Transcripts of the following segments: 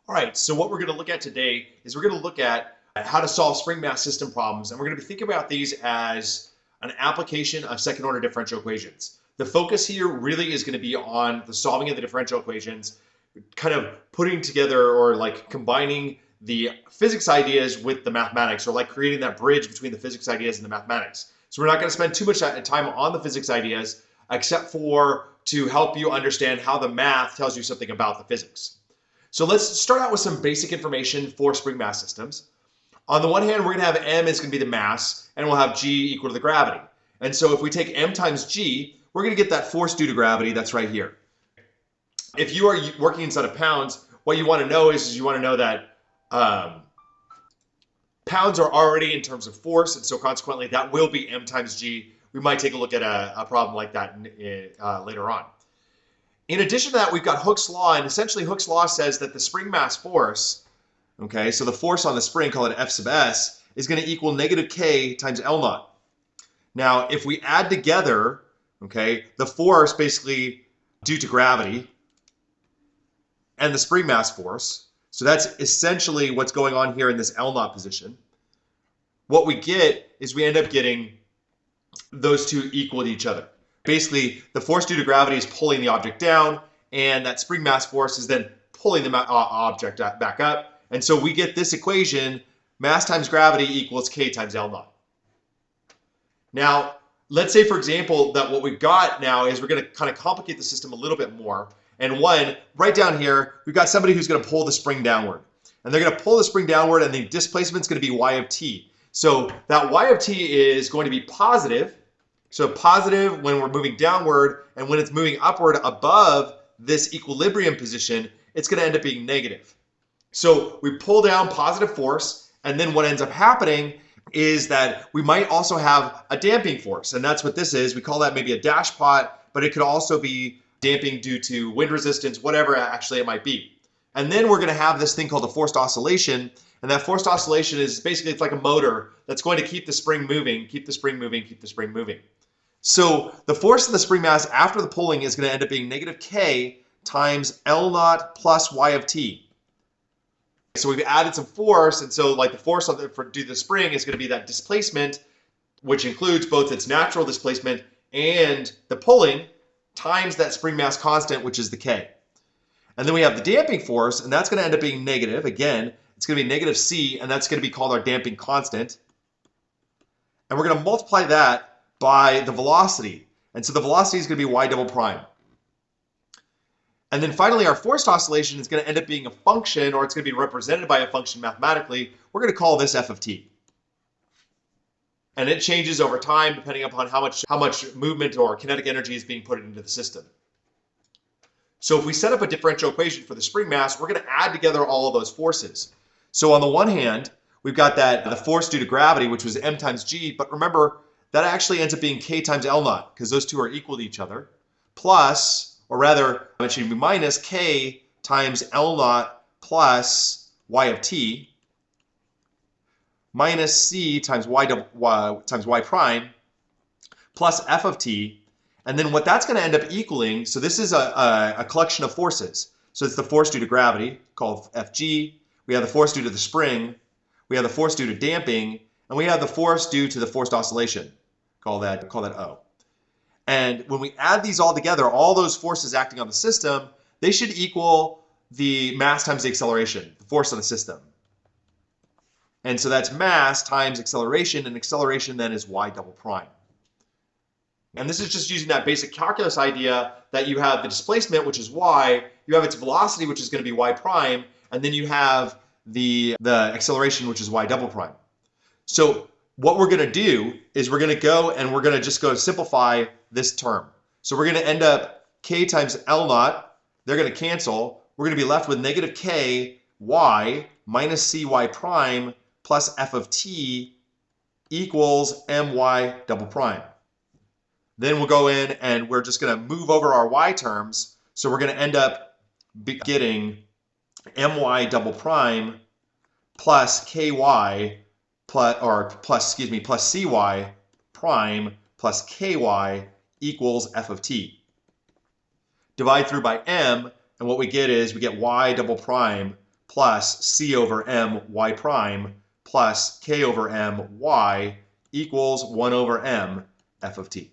All right, so what we're going to look at today is we're going to look at how to solve spring mass system problems, and we're going to be thinking about these as an application of second order differential equations. The focus here really is going to be on the solving of the differential equations, kind of putting together or like combining the physics ideas with the mathematics, or like creating that bridge between the physics ideas and the mathematics. So we're not going to spend too much time on the physics ideas, except for to help you understand how the math tells you something about the physics. So let's start out with some basic information for spring mass systems. On the one hand, we're going to have m is going to be the mass, and we'll have g equal to the gravity. And so if we take m times g, we're going to get that force due to gravity that's right here. If you are working inside of pounds, what you want to know is you want to know that pounds are already in terms of force, and so consequently that will be m times g. We might take a look at a problem like that later on. In addition to that, we've got Hooke's law, and essentially Hooke's law says that the spring mass force, okay, so the force on the spring, call it F sub s, is going to equal negative k times L naught. Now, if we add together, okay, the force basically due to gravity and the spring mass force, so that's essentially what's going on here in this L naught position, what we get is we end up getting those two equal to each other. Basically, the force due to gravity is pulling the object down, and that spring mass force is then pulling the object back up. And so we get this equation, mass times gravity equals k times L naught. Now, let's say, for example, that what we've got now is we're going to kind of complicate the system a little bit more. And one, right down here, we've got somebody who's going to pull the spring downward. And they're going to pull the spring downward, and the displacement is going to be y of t. So that y of t is going to be positive. So positive when we're moving downward, and when it's moving upward above this equilibrium position, it's going to end up being negative. So we pull down positive force, and then what ends up happening is that we might also have a damping force, and that's what this is. We call that maybe a dash pot, but it could also be damping due to wind resistance, whatever actually it might be. And then we're going to have this thing called a forced oscillation, and that forced oscillation is basically, it's like a motor that's going to keep the spring moving, keep the spring moving, keep the spring moving. So the force of the spring mass after the pulling is going to end up being negative k times L naught plus y of t. So we've added some force, and so like the force due to the spring is going to be that displacement, which includes both its natural displacement and the pulling, times that spring mass constant, which is the k. And then we have the damping force, and that's going to end up being negative. Again, it's going to be negative c, and that's going to be called our damping constant. And we're going to multiply that by the velocity. And so the velocity is going to be y double prime. And then finally, our forced oscillation is going to end up being a function, or it's going to be represented by a function mathematically. We're going to call this f of t. And it changes over time depending upon how much movement or kinetic energy is being put into the system. So if we set up a differential equation for the spring mass, we're going to add together all of those forces. So on the one hand, we've got the force due to gravity, which was m times g, but remember, that actually ends up being k times L naught, because those two are equal to each other, plus, or rather, it should be minus k times L naught plus y of t, minus c times y prime, plus f of t. And then what that's going to end up equaling, so this is a collection of forces. So it's the force due to gravity, called Fg. We have the force due to the spring. We have the force due to damping. And we have the force due to the forced oscillation. Call that O. And when we add these all together, all those forces acting on the system, they should equal the mass times the acceleration, the force on the system. And so that's mass times acceleration, and acceleration then is y double prime. And this is just using that basic calculus idea that you have the displacement, which is y, you have its velocity, which is going to be y prime, and then you have the acceleration, which is y double prime. So what we're going to do is we're going to go and we're going to just go simplify this term. So we're going to end up k times L naught. They're going to cancel. We're going to be left with negative k y minus cy prime plus f of t equals my double prime. Then we'll go in and we're just going to move over our y terms. So we're going to end up getting my double prime plus ky plus cy prime plus ky equals f of t. Divide through by m, and what we get is we get y double prime plus c over m y prime plus k over m y equals 1 over m f of t.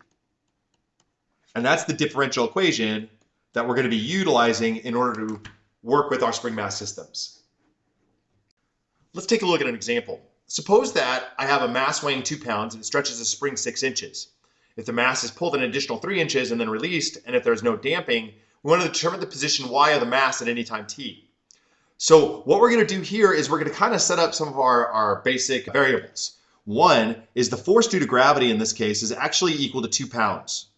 And that's the differential equation that we're going to be utilizing in order to work with our spring mass systems. Let's take a look at an example. Suppose that I have a mass weighing 2 pounds and it stretches a spring 6 inches. If the mass is pulled an additional 3 inches and then released, and if there's no damping, we want to determine the position y of the mass at any time t. So what we're going to do here is we're going to kind of set up some of our basic variables. One is the force due to gravity in this case is actually equal to 2 pounds.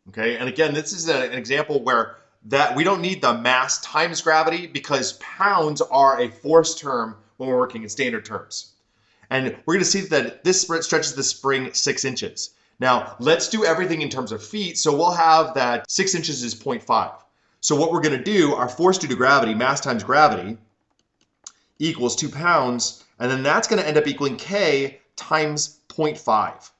Okay, and again, this is an example where that we don't need the mass times gravity because pounds are a force term when we're working in standard terms. And we're going to see that this stretches the spring 6 inches. Now, let's do everything in terms of feet. So we'll have that 6 inches is 0.5. So what we're going to do, our force due to gravity, mass times gravity, equals 2 pounds. And then that's going to end up equaling K times 0.5.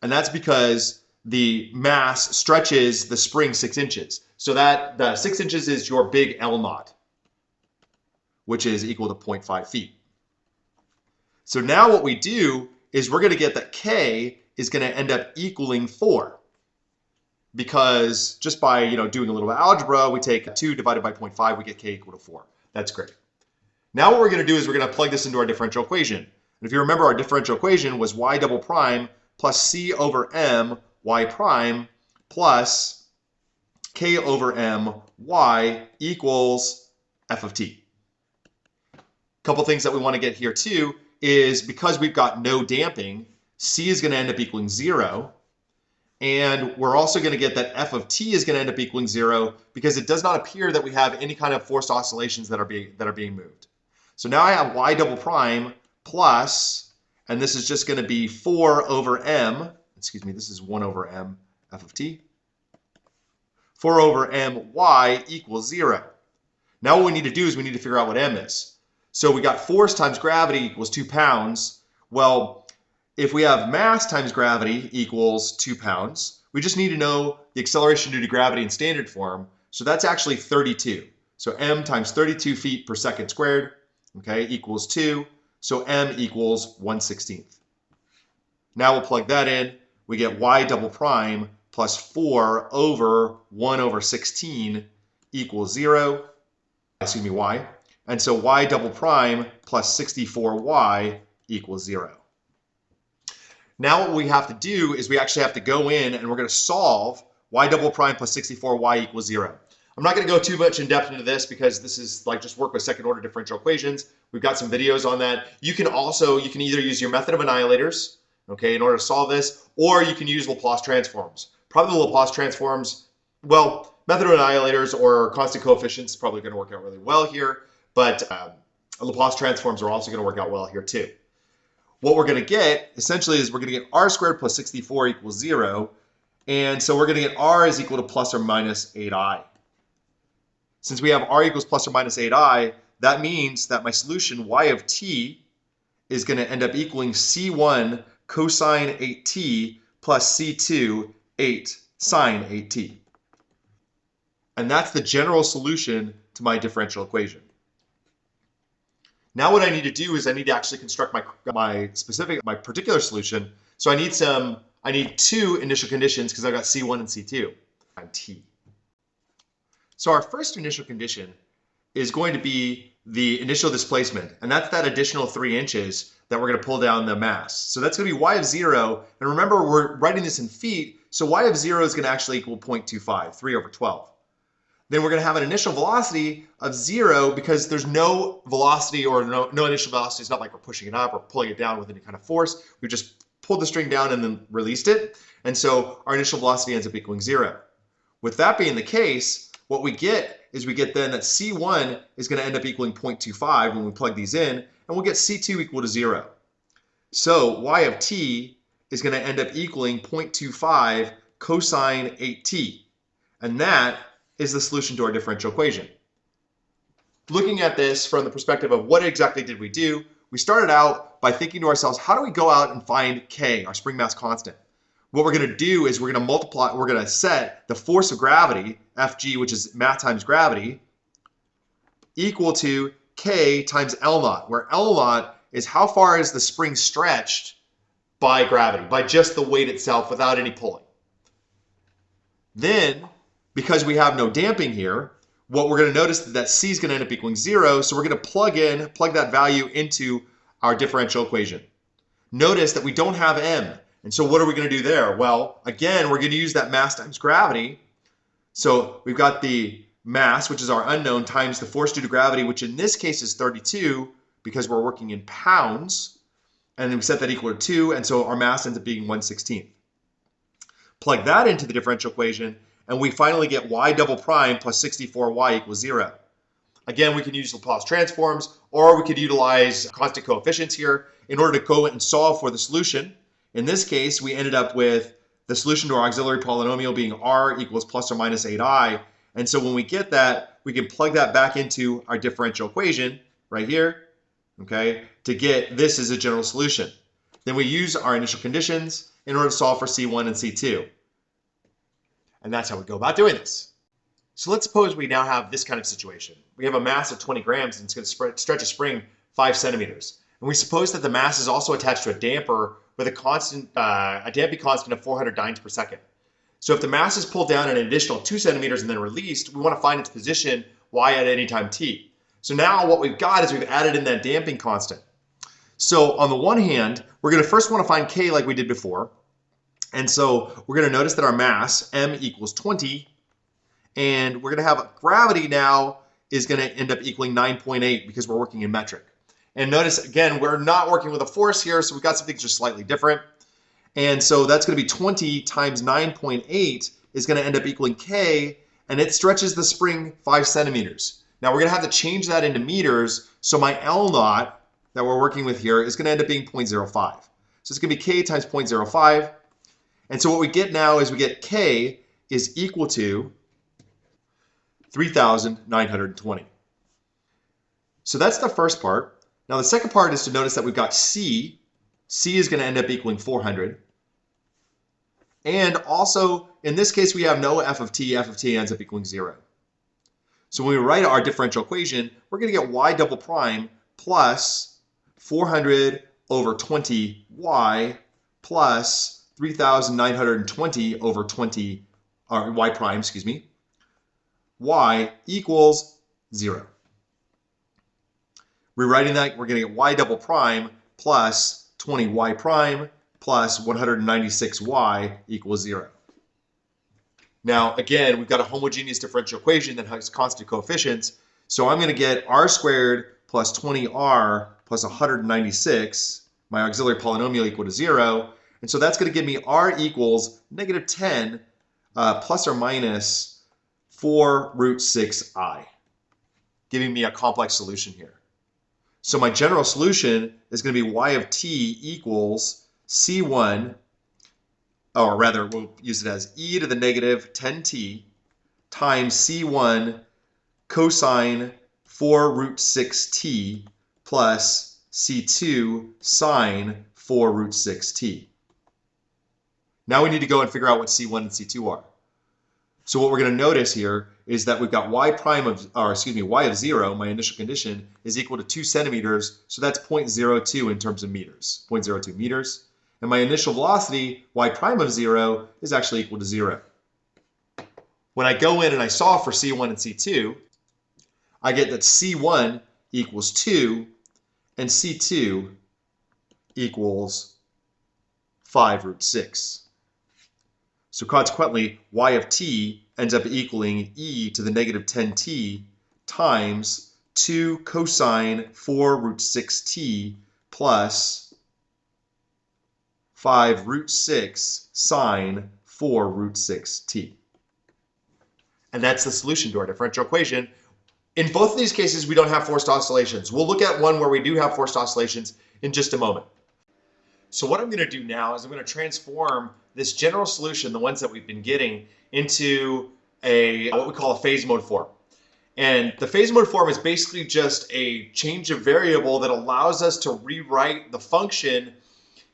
And that's because the mass stretches the spring 6 inches. So that the 6 inches is your big L naught, which is equal to 0.5 feet. So now what we do is we're going to get that K is going to end up equaling 4. Because just by doing a little bit of algebra, we take 2 divided by 0.5, we get K equal to 4. That's great. Now what we're going to do is we're going to plug this into our differential equation. And if you remember, our differential equation was y double prime plus c over m y prime plus k over m y equals f of t. A couple things that we want to get here too is because we've got no damping, c is going to end up equaling 0. And we're also going to get that f of t is going to end up equaling 0 because it does not appear that we have any kind of forced oscillations that are being moved. So now I have y double prime plus, and this is just going to be 4 over m, excuse me, this is 1 over m f of t, 4 over m y equals 0. Now what we need to do is we need to figure out what m is. So we got force times gravity equals 2 pounds. Well, if we have mass times gravity equals 2 pounds, we just need to know the acceleration due to gravity in standard form. So that's actually 32. So m times 32 feet per second squared, okay, equals 2. So m equals 1/16. Now we'll plug that in. We get y double prime plus 4 over 1 over 16 equals 0. Excuse me, y. And so y double prime plus 64y equals 0. Now what we have to do is we actually have to go in and we're going to solve y double prime plus 64y equals 0. I'm not going to go too much in depth into this because this is like just work with second order differential equations. We've got some videos on that. You can either use your method of annihilators, okay, in order to solve this, or you can use Laplace transforms. Probably the Laplace transforms, well, method of annihilators or constant coefficients is probably going to work out really well here, but Laplace transforms are also going to work out well here too. What we're going to get essentially is we're going to get r squared plus 64 equals 0, and so we're going to get r is equal to plus or minus 8i. Since we have r equals plus or minus 8i, that means that my solution y of t is going to end up equaling c1 cosine 8t plus c2 8 sine 8t. And that's the general solution to my differential equation. Now what I need to do is I need to actually construct my particular solution. So I need 2 initial conditions because I've got C1 and C2 and T. So our first initial condition is going to be the initial displacement, and that's that additional 3 inches that we're going to pull down the mass. So that's going to be y of 0, and remember we're writing this in feet, so y of 0 is going to actually equal 0.25, 3 over 12. Then we're going to have an initial velocity of 0 because there's no velocity or no initial velocity. It's not like we're pushing it up or pulling it down with any kind of force. We just pulled the string down and then released it. And so our initial velocity ends up equaling 0. With that being the case, what we get is we get then that C1 is going to end up equaling 0.25 when we plug these in, and we'll get C2 equal to 0. So y of t is going to end up equaling 0.25 cosine 8t. And that is the solution to our differential equation. Looking at this from the perspective of what exactly did we do, we started out by thinking to ourselves, how do we go out and find K, our spring mass constant? What we're going to do is we're going to set the force of gravity, Fg, which is mass times gravity, equal to K times L naught, where L naught is how far is the spring stretched by gravity, by just the weight itself without any pulling. Then, because we have no damping here, what we're going to notice is that C is going to end up equaling 0, so we're going to plug that value into our differential equation. Notice that we don't have M, and so what are we going to do there? Well, again, we're going to use that mass times gravity. So we've got the mass, which is our unknown, times the force due to gravity, which in this case is 32, because we're working in pounds, and then we set that equal to 2, and so our mass ends up being 1/16. Plug that into the differential equation, and we finally get y double prime plus 64y equals 0. Again, we can use Laplace transforms, or we could utilize constant coefficients here in order to go and solve for the solution. In this case, we ended up with the solution to our auxiliary polynomial being r equals plus or minus 8i. And so when we get that, we can plug that back into our differential equation right here, okay, to get this as a general solution. Then we use our initial conditions in order to solve for C1 and C2. And that's how we go about doing this. So let's suppose we now have this kind of situation. We have a mass of 20 grams and it's going to stretch a spring 5 centimeters. And we suppose that the mass is also attached to a damper with a damping constant of 400 dynes per second. So if the mass is pulled down an additional 2 centimeters and then released, we want to find its position y at any time t. So now what we've got is we've added in that damping constant. So on the one hand, we're going to first want to find k like we did before. And so we're going to notice that our mass, m equals 20, and we're going to have gravity now is going to end up equaling 9.8 because we're working in metric. And notice, again, we're not working with a force here, so we've got something just slightly different. And so that's going to be 20 times 9.8 is going to end up equaling k, and it stretches the spring 5 centimeters. Now we're going to have to change that into meters, so my L naught that we're working with here is going to end up being 0.05. So it's going to be k times 0.05. And so what we get now is we get k is equal to 3,920. So that's the first part. Now the second part is to notice that we've got C. C is going to end up equaling 400. And also, in this case, we have no f of t. F of t ends up equaling 0. So when we write our differential equation, we're going to get y double prime plus 400 over 20y plus 3,920 over 20, or y prime, excuse me, y equals 0. Rewriting that, we're going to get y double prime plus 20y prime plus 196y equals 0. Now, again, we've got a homogeneous differential equation that has constant coefficients. So I'm going to get r squared plus 20r plus 196, my auxiliary polynomial, equal to 0. And so that's going to give me r equals negative 10 plus or minus 4 root 6i, giving me a complex solution here. So my general solution is going to be y of t equals c1, or rather we'll use it as e to the negative 10t times c1 cosine 4 root 6t plus c2 sine 4 root 6t. Now we need to go and figure out what c1 and c2 are. So what we're going to notice here is that we've got y of 0, my initial condition, is equal to 2 centimeters, so that's 0.02 in terms of meters, 0.02 meters. And my initial velocity, y prime of 0, is actually equal to 0. When I go in and I solve for c1 and c2, I get that c1 equals 2 and c2 equals 5 root 6. So consequently, y of t ends up equaling e to the negative 10t times 2 cosine 4 root 6t plus 5 root 6 sine 4 root 6t. And that's the solution to our differential equation. In both of these cases, we don't have forced oscillations. We'll look at one where we do have forced oscillations in just a moment. So what I'm going to do now is I'm going to transform this general solution, the ones that we've been getting, into what we call a phase mode form. And the phase mode form is basically just a change of variable that allows us to rewrite the function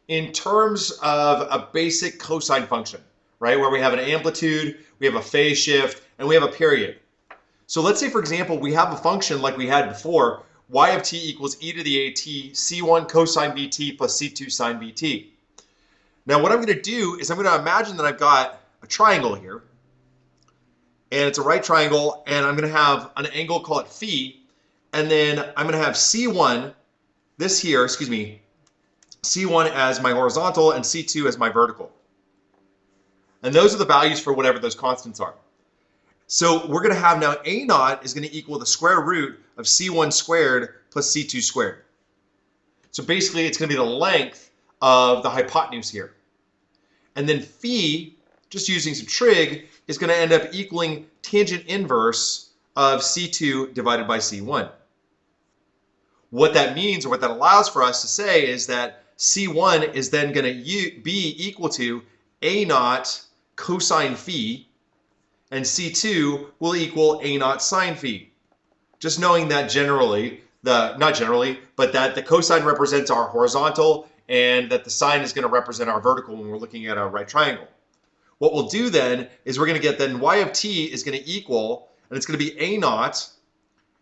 in terms of a basic cosine function, right? Where we have an amplitude, we have a phase shift, and we have a period. So let's say, for example, we have a function like we had before, y of t equals e to the at c1 cosine bt plus c2 sine bt. Now what I'm going to do is I'm going to imagine that I've got a triangle here, and it's a right triangle, and I'm going to have an angle, call it phi, and then I'm going to have c1, this here, excuse me, c1 as my horizontal and c2 as my vertical. And those are the values for whatever those constants are. So we're going to have now a naught is going to equal the square root of c1 squared plus c2 squared. So basically it's going to be the length of the hypotenuse here. And then phi, just using some trig, is going to end up equaling tangent inverse of c2 divided by c1. What that means, or what that allows for us to say, is that c1 is then going to be equal to a naught cosine phi, and c2 will equal a naught sine phi. Just knowing that generally, not generally, but that the cosine represents our horizontal and that the sine is going to represent our vertical when we're looking at a right triangle. What we'll do then is we're going to get then y of t is going to equal, and it's going to be a naught,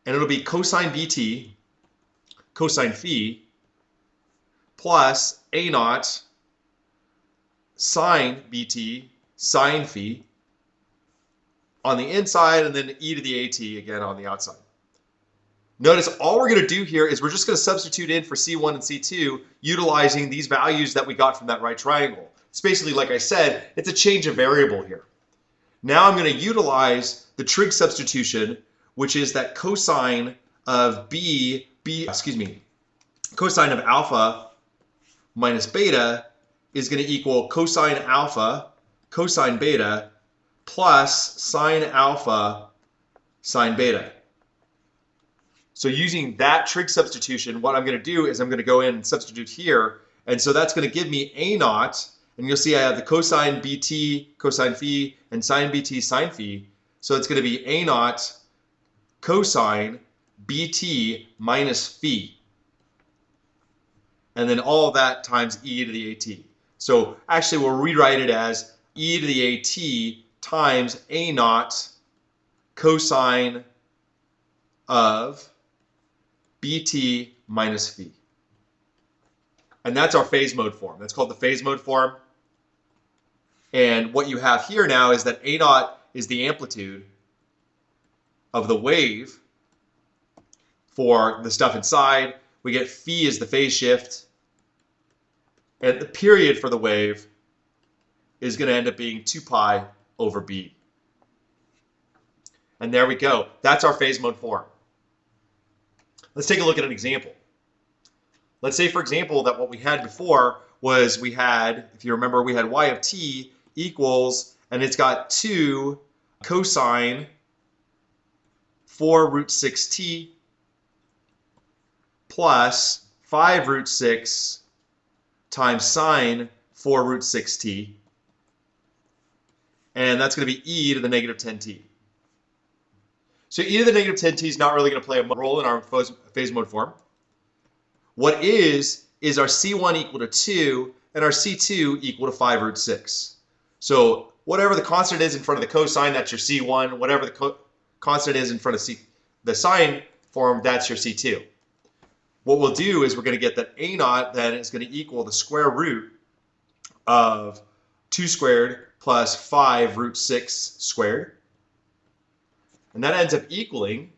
and it'll be cosine bt, cosine phi, plus a naught sine bt, sine phi, on the inside, and then e to the at again on the outside. Notice all we're going to do here is we're just going to substitute in for c1 and c2 utilizing these values that we got from that right triangle. It's basically, like I said, it's a change of variable here. Now I'm going to utilize the trig substitution, which is that cosine of cosine of alpha minus beta is going to equal cosine alpha cosine beta plus sine alpha sine beta. So using that trig substitution, what I'm going to do is I'm going to go in and substitute here. And so that's going to give me a naught. And you'll see I have the cosine bt, cosine phi, and sine bt, sine phi. So it's going to be a naught cosine bt minus phi. And then all of that times e to the at. So actually we'll rewrite it as e to the at times a naught cosine of bt minus phi. And that's our phase mode form. That's called the phase mode form. And what you have here now is that a naught is the amplitude of the wave for the stuff inside. We get phi is the phase shift. And the period for the wave is going to end up being 2 pi over b. And there we go. That's our phase mode form. Let's take a look at an example. Let's say, for example, that what we had before was we had, if you remember, we had y of t equals, and it's got 2 cosine 4 root 6t plus 5 root 6 times sine 4 root 6t. And that's going to be e to the negative 10t. So e to the negative 10t is not really going to play a role in our phase mode form. What is our c1 equal to 2 and our c2 equal to 5 root 6. So whatever the constant is in front of the cosine, that's your c1. Whatever the constant is in front of the sine form, that's your c2. What we'll do is we're going to get that a naught then is going to equal the square root of 2 squared plus 5 root 6 squared. And that ends up equaling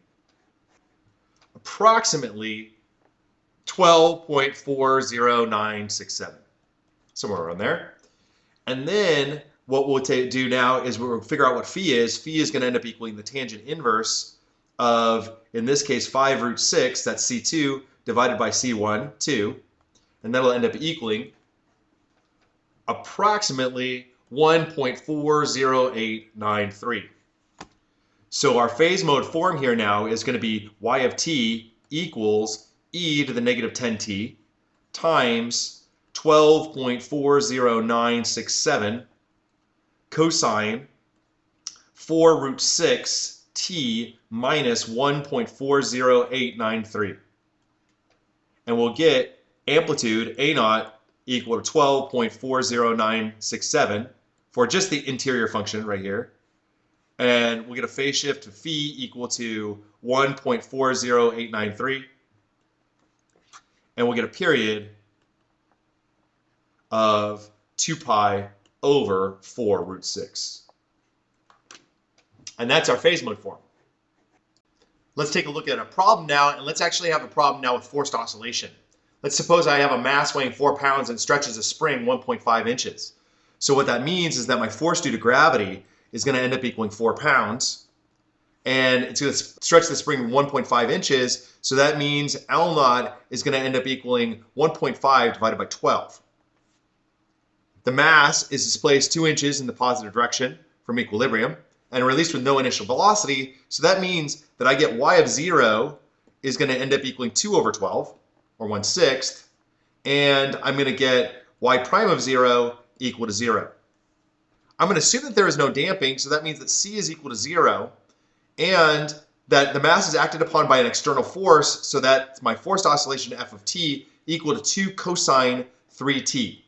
approximately 12.40967, somewhere around there. And then what we'll do now is we'll figure out what phi is. Phi is going to end up equaling the tangent inverse of, in this case, 5 root 6, that's c2, divided by c1, 2. And that'll end up equaling approximately 1.40893. So our phase mode form here now is going to be y of t equals e to the negative 10t times 12.40967 cosine 4 root 6 t minus 1.40893. And we'll get amplitude a naught equal to 12.40967 for just the interior function right here. and we'll get a phase shift to phi equal to 1.40893. And we'll get a period of 2 pi over 4 root 6. And that's our phase mode form. Let's take a look at a problem now, and let's actually have a problem now with forced oscillation. Let's suppose I have a mass weighing 4 pounds and stretches a spring 1.5 inches. So what that means is that my force due to gravity is going to end up equaling 4 pounds. And it's going to stretch the spring 1.5 inches, so that means L naught is going to end up equaling 1.5 divided by 12. The mass is displaced 2 inches in the positive direction from equilibrium and released with no initial velocity, so that means that I get y of 0 is going to end up equaling 2 over 12, or 1/6, and I'm going to get y prime of 0 equal to 0. I'm going to assume that there is no damping, so that means that c is equal to 0, and that the mass is acted upon by an external force, so that my forced oscillation f of t equal to 2 cosine 3t.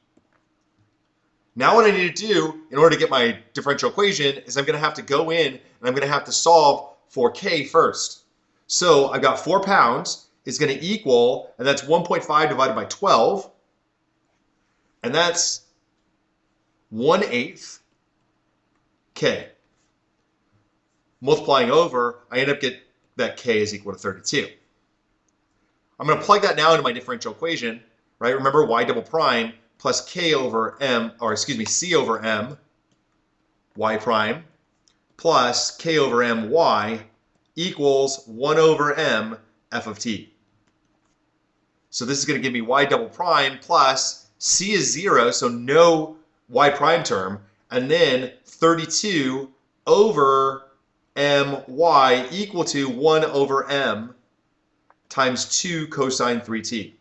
Now what I need to do in order to get my differential equation is I'm going to have to go in and I'm going to have to solve for k first. So I've got 4 pounds is going to equal, and that's 1.5 divided by 12, and that's 1/8 k. Multiplying over, I end up getting that k is equal to 32. I'm going to plug that now into my differential equation, right? Remember y double prime plus k over m, or excuse me, c over m y prime plus k over m y equals 1 over m f of t. So this is going to give me y double prime plus c is 0, so no y prime term, and then 32 over my equal to 1 over m times 2 cosine 3t.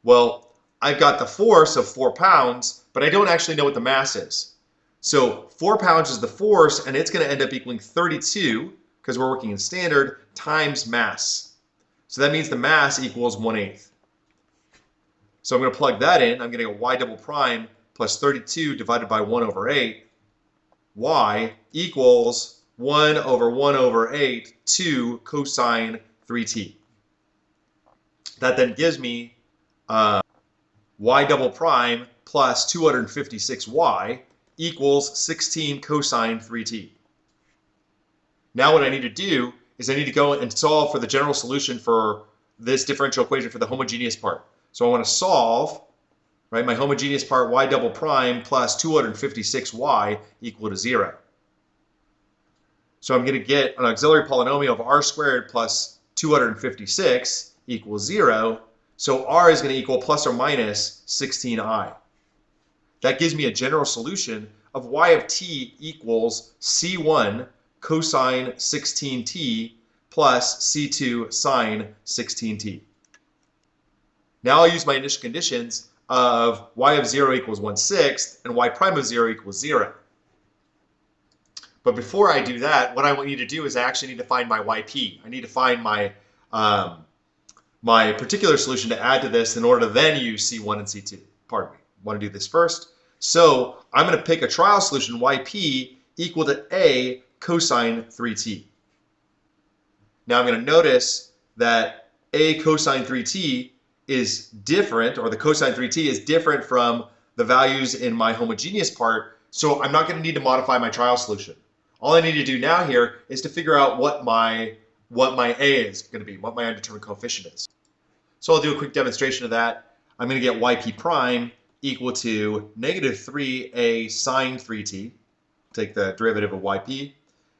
Well, I've got the force of 4 pounds, but I don't actually know what the mass is. So 4 pounds is the force, and it's going to end up equaling 32, because we're working in standard, times mass. So that means the mass equals 1/8. So I'm going to plug that in. I'm going to get y double prime plus 32 divided by 1 over 8. Y equals 1 over 8 2 cosine 3t. That then gives me y double prime plus 256y equals 16 cosine 3t. Now what I need to do is I need to go and solve for the general solution for this differential equation for the homogeneous part. So I want to solve, right, my homogeneous part y double prime plus 256y equal to 0. So I'm going to get an auxiliary polynomial of r squared plus 256 equals 0. So r is going to equal plus or minus 16i. That gives me a general solution of y of t equals c1 cosine 16t plus c2 sine 16t. Now I'll use my initial conditions of y of 0 equals 1/6 and y prime of 0 equals 0. But before I do that, what I need to do is I actually need to find my yp. I need to find my my particular solution to add to this in order to then use C1 and C2. Pardon me. I want to do this first. So I'm going to pick a trial solution, yp equal to a cosine 3t. Now I'm going to notice that a cosine 3t is different, or the cosine 3t is different from the values in my homogeneous part, so I'm not going to need to modify my trial solution. All I need to do now here is to figure out what my a is going to be, what my undetermined coefficient is. So I'll do a quick demonstration of that. I'm going to get yp prime equal to negative 3a sine 3t. Take the derivative of yp.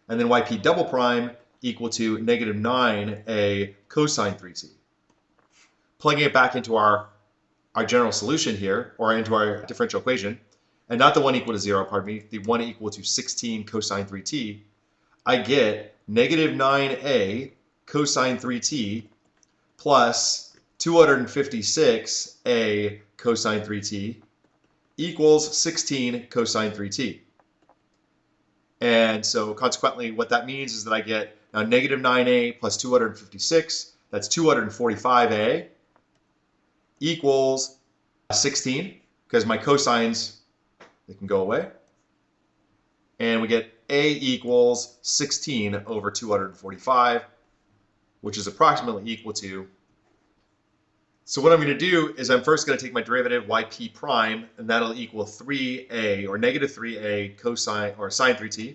And then yp double prime equal to negative 9a cosine 3t. Plugging it back into our general solution here, or into our differential equation, and not the one equal to 0, pardon me, the one equal to 16 cosine 3t, I get negative 9a cosine 3t plus 256a cosine 3t equals 16 cosine 3t. And so consequently, what that means is that I get now negative 9a plus 256, that's 245a, equals 16, because my cosines, they can go away. And we get a equals 16 over 245, which is approximately equal to. So what I'm going to do is I'm first going to take my derivative yp prime, and that'll equal 3a, or negative 3a cosine, or sine 3t.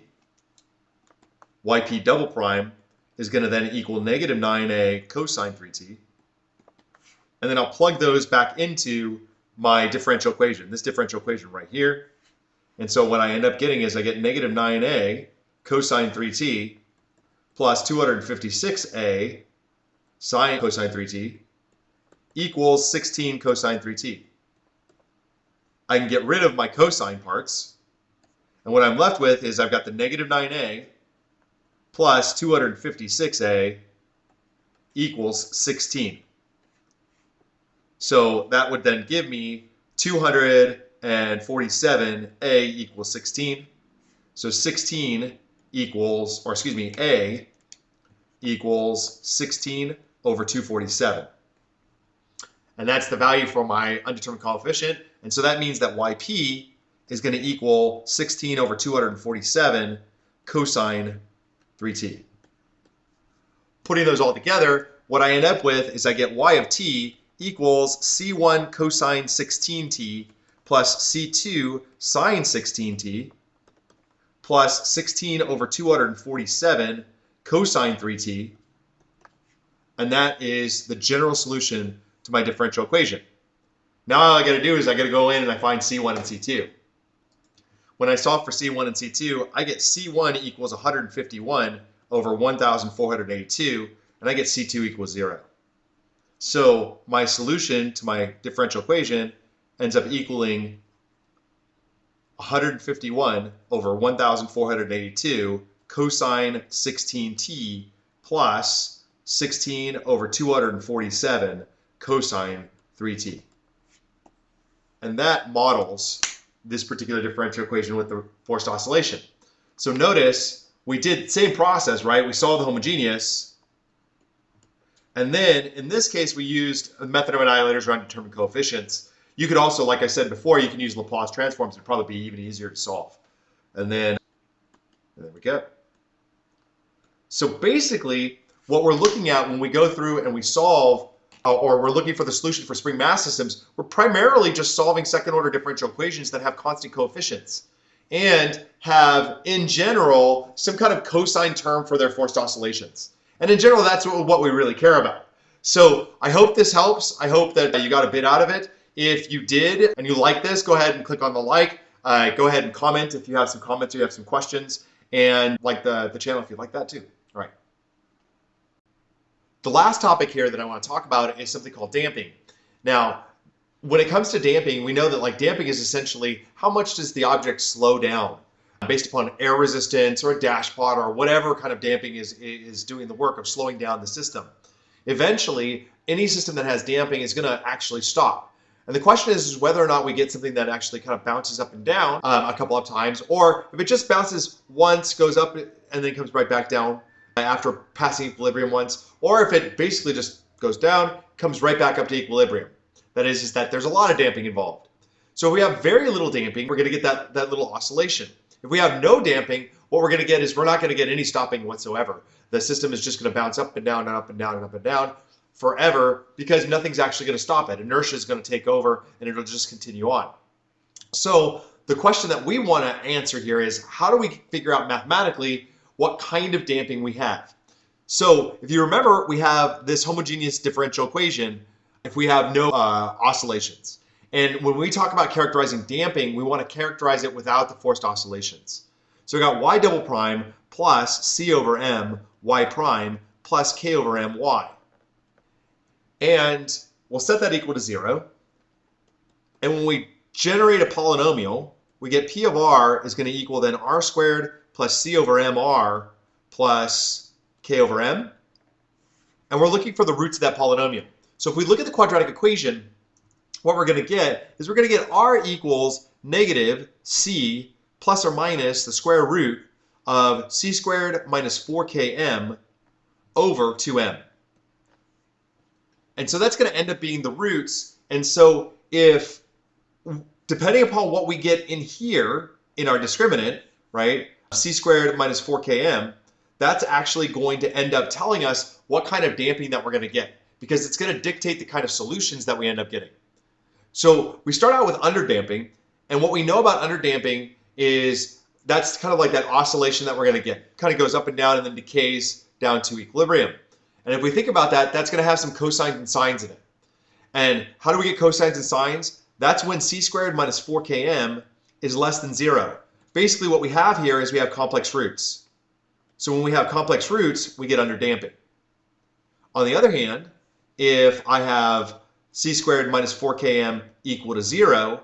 Yp double prime is going to then equal negative 9a cosine 3t. And then I'll plug those back into my differential equation, this differential equation right here. And so what I end up getting is I get negative 9a cosine 3t plus 256a sine cosine 3t equals 16 cosine 3t. I can get rid of my cosine parts, and what I'm left with is I've got the negative 9a plus 256a equals 16. So that would then give me 247a equals 16. So 16 equals, or excuse me, a equals 16 over 247. And that's the value for my undetermined coefficient. And so that means that yp is going to equal 16 over 247 cosine 3t. Putting those all together, what I end up with is I get y of t equals c1 cosine 16t plus c2 sine 16t plus 16 over 247 cosine 3t. And that is the general solution to my differential equation. Now all I got to do is I got to go in and I find c1 and c2. When I solve for c1 and c2, I get c1 equals 151 over 1,482, and I get c2 equals 0. So my solution to my differential equation ends up equaling 151 over 1,482 cosine 16t plus 16 over 247 cosine 3t. And that models this particular differential equation with the forced oscillation. So notice we did the same process, right? We solved the homogeneous, and then in this case we used a method of annihilators or undetermined coefficients. You could also, like I said before, you can use Laplace transforms. It'd probably be even easier to solve. And there we go. So basically what we're looking at when we go through and we solve, or we're looking for the solution for spring mass systems, we're primarily just solving second order differential equations that have constant coefficients and have, in general, some kind of cosine term for their forced oscillations. And in general, that's what we really care about. So I hope this helps. I hope that you got a bit out of it. If you did and you like this, go ahead and click on the like. Go ahead and comment if you have some comments or you have some questions. And like the channel if you like that too. All right. The last topic here that I want to talk about is something called damping. Now, when it comes to damping, we know that like damping is essentially how much does the object slow down based upon air resistance or a dash pot or whatever kind of damping is doing the work of slowing down the system. Eventually, any system that has damping is going to actually stop. And the question is whether or not we get something that actually kind of bounces up and down a couple of times, or if it just bounces once, goes up, and then comes right back down after passing equilibrium once, or if it basically just goes down, comes right back up to equilibrium. That is that there's a lot of damping involved. So if we have very little damping, we're going to get that little oscillation. If we have no damping, what we're going to get is we're not going to get any stopping whatsoever. The system is just going to bounce up and down and up and down and up and down forever because nothing's actually going to stop it. Inertia is going to take over and it'll just continue on. So the question that we want to answer here is how do we figure out mathematically what kind of damping we have? So if you remember, we have this homogeneous differential equation if we have no oscillations. And when we talk about characterizing damping, we want to characterize it without the forced oscillations. So we got y double prime plus c over m y prime plus k over m y. And we'll set that equal to 0. And when we generate a polynomial, we get p of r is going to equal then r squared plus c over mr plus k over m. And we're looking for the roots of that polynomial. So if we look at the quadratic equation, what we're going to get is we're going to get r equals negative c plus or minus the square root of c squared minus 4km over 2m. And so that's going to end up being the roots. And so if, depending upon what we get in here in our discriminant, right, c squared minus 4km, that's actually going to end up telling us what kind of damping that we're going to get, because it's going to dictate the kind of solutions that we end up getting. So we start out with underdamping, and what we know about underdamping is that's kind of like that oscillation that we're going to get. Kind of goes up and down and then decays down to equilibrium. And if we think about that, that's going to have some cosines and sines in it. And how do we get cosines and sines? That's when c squared minus 4km is less than 0. Basically what we have here is we have complex roots. So when we have complex roots, we get underdamping. On the other hand, if I have c squared minus 4km equal to 0,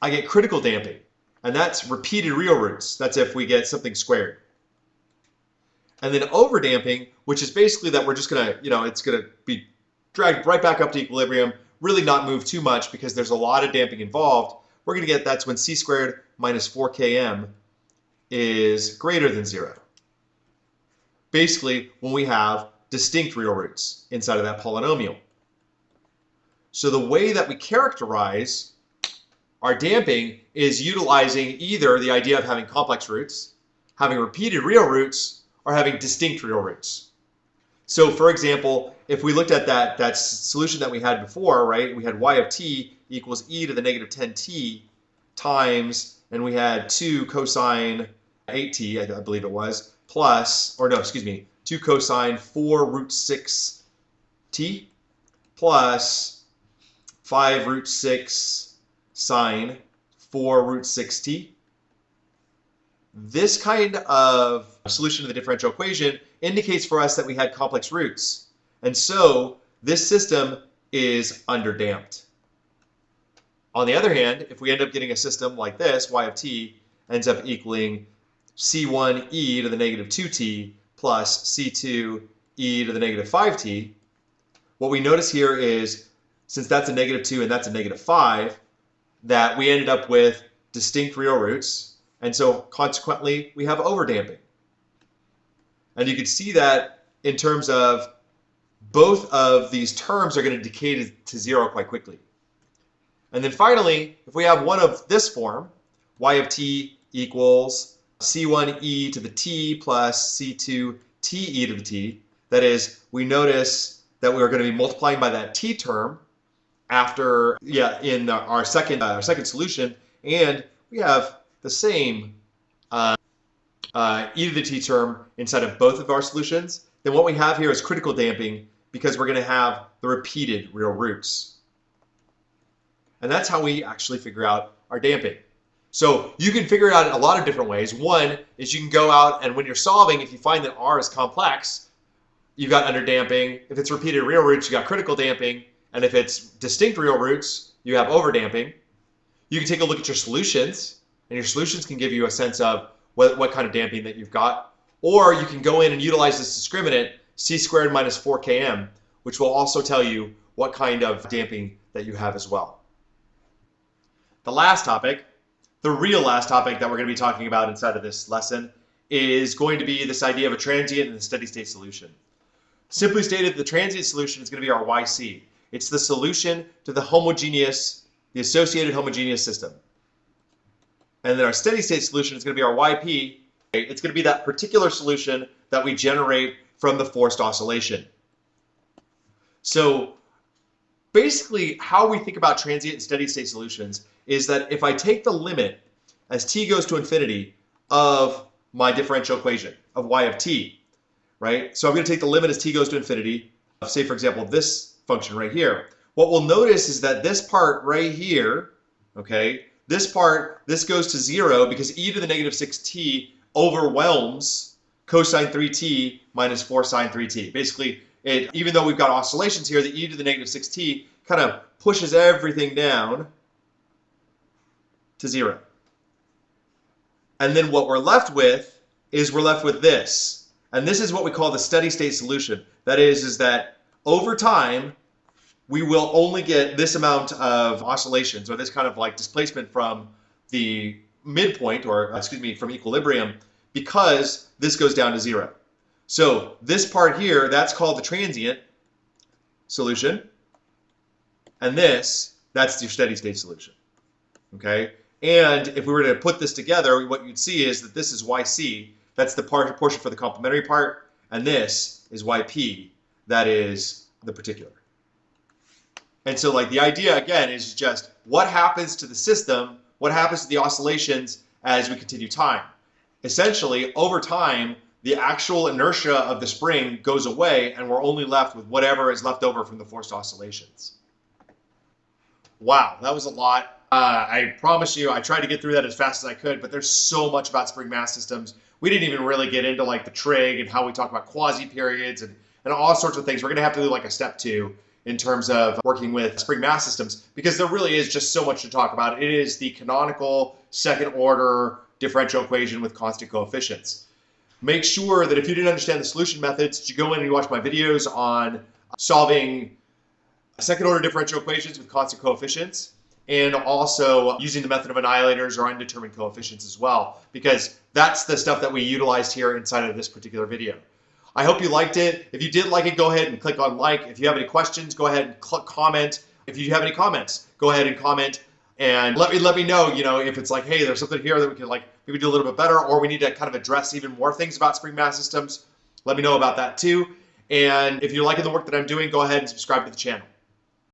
I get critical damping. And that's repeated real roots. That's if we get something squared. And then overdamping, which is basically that we're just going to, it's going to be dragged right back up to equilibrium, really not move too much because there's a lot of damping involved. We're going to get that's when c squared minus 4km is greater than 0. Basically, when we have distinct real roots inside of that polynomial. So the way that we characterize our damping is utilizing either the idea of having complex roots, having repeated real roots, or having distinct real roots. So for example, if we looked at that solution that we had before, right, we had y of t equals e to the negative 10t times, and we had 2 cosine 8t, I believe it was, plus, or no, excuse me, 2 cosine 4 root 6t plus 5 root 6 sine 4 root 6t. This kind of solution to the differential equation indicates for us that we had complex roots. And so this system is underdamped. On the other hand, if we end up getting a system like this, y of t ends up equaling c1e to the negative 2t plus c2e to the negative 5t, what we notice here is, since that's a negative 2 and that's a negative 5, that we ended up with distinct real roots, and so consequently we have overdamping. And you can see that in terms of both of these terms are going to decay to 0 quite quickly. And then finally, if we have one of this form, y of t equals c1e to the t plus c2te to the t, that is, we notice that we're going to be multiplying by that t term after, in our second solution, and we have the same e to the t term inside of both of our solutions, then what we have here is critical damping because we're going to have the repeated real roots. And that's how we actually figure out our damping. So you can figure it out in a lot of different ways. One is you can go out and when you're solving, if you find that R is complex, you've got underdamping. If it's repeated real roots, you got critical damping. And if it's distinct real roots, you have overdamping. You can take a look at your solutions, and your solutions can give you a sense of what kind of damping that you've got. Or you can go in and utilize this discriminant, c squared minus 4km, which will also tell you what kind of damping that you have as well. The last topic, the real last topic that we're going to be talking about inside of this lesson, is going to be this idea of a transient and a steady state solution. Simply stated, the transient solution is going to be our YC. It's the solution to the associated homogeneous system. And then our steady state solution is going to be our YP. It's going to be that particular solution that we generate from the forced oscillation. So basically how we think about transient and steady state solutions is that if I take the limit as t goes to infinity of my differential equation of y of t, right? So I'm going to take the limit as t goes to infinity of, say, for example, this function right here. What we'll notice is that this part right here, okay, this goes to 0 because e to the negative 6t overwhelms cosine 3t minus 4 sine 3t. Basically, even though we've got oscillations here, the e to the negative 6t kind of pushes everything down to 0. And then what we're left with is this. And this is what we call the steady state solution. That is that over time, we will only get this amount of oscillations, or this kind of like displacement from the midpoint, or excuse me, from equilibrium, because this goes down to 0. So this part here, that's called the transient solution. And that's your steady state solution. Okay? And if we were to put this together, what you'd see is that this is YC, that's the portion for the complementary part, and this is YP, that is the particular. And so like the idea again is just what happens to the system, what happens to the oscillations as we continue time. Essentially, over time, the actual inertia of the spring goes away and we're only left with whatever is left over from the forced oscillations. Wow, that was a lot. I promise you, I tried to get through that as fast as I could, but there's so much about spring mass systems. We didn't even really get into like the trig and how we talk about quasi-periods and all sorts of things. We're gonna have to do like a step 2 in terms of working with spring mass systems, because there really is just so much to talk about. It is the canonical second order differential equation with constant coefficients. Make sure that if you didn't understand the solution methods, you go in and you watch my videos on solving second order differential equations with constant coefficients, and also using the method of annihilators or undetermined coefficients as well, because that's the stuff that we utilized here inside of this particular video. I hope you liked it. If you did like it, go ahead and click on like. If you have any questions, go ahead and click comment. If you have any comments, go ahead and comment and let me know, if it's like, hey, there's something here that we can like maybe do a little bit better, or we need to kind of address even more things about spring mass systems. Let me know about that too. And if you're liking the work that I'm doing, go ahead and subscribe to the channel.